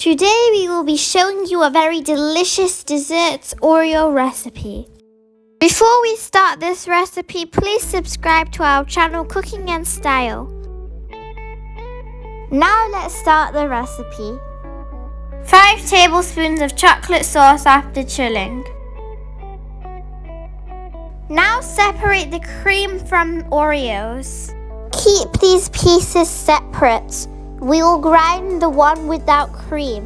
Today we will be showing you a very delicious dessert Oreo recipe. Before we start this recipe, please subscribe to our channel Cooking and Style. Now let's start the recipe. 5 tablespoons of chocolate sauce after chilling. Now separate the cream from Oreos. Keep these pieces separate. We will grind the one without cream.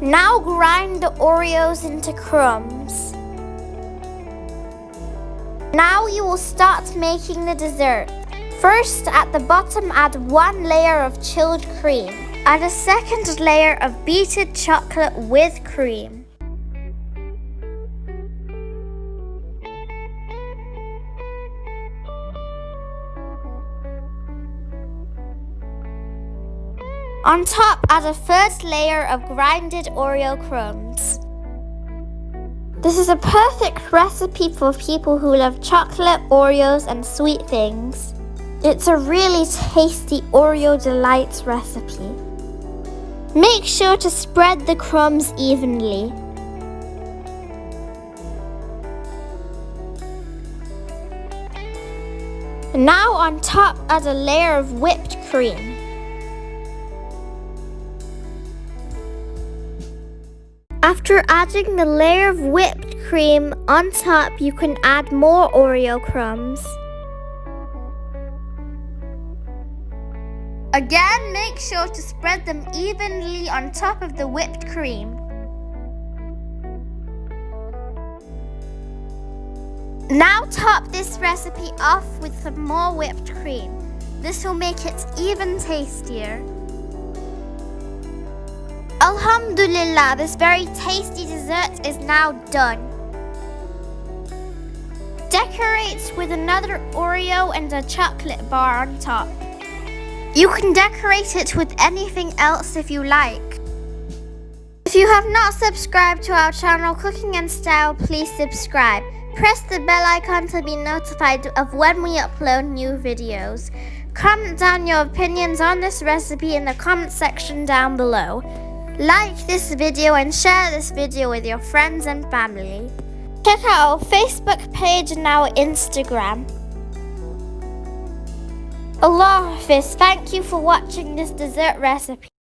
Now grind the Oreos into crumbs. Now you will start making the dessert. First, at the bottom, add 1 layer of chilled cream. Add a second layer of beaten chocolate with cream. On top, add a third layer of grinded Oreo crumbs. This is a perfect recipe for people who love chocolate, Oreos, and sweet things. It's a really tasty Oreo delights recipe. Make sure to spread the crumbs evenly. Now on top, add a layer of whipped cream. After adding the layer of whipped cream on top, you can add more Oreo crumbs. Again, make sure to spread them evenly on top of the whipped cream. Now top this recipe off with some more whipped cream. This will make it even tastier. Alhamdulillah, this very tasty dessert is now done. Decorate with another Oreo and a chocolate bar on top. You can decorate it with anything else if you like. If you have not subscribed to our channel Cooking and Style, please subscribe. Press the bell icon to be notified of when we upload new videos. Comment down your opinions on this recipe in the comment section down below. Like this video and share this video with your friends and family. Check out our Facebook page and our Instagram. Allah Hafiz, thank you for watching this dessert recipe.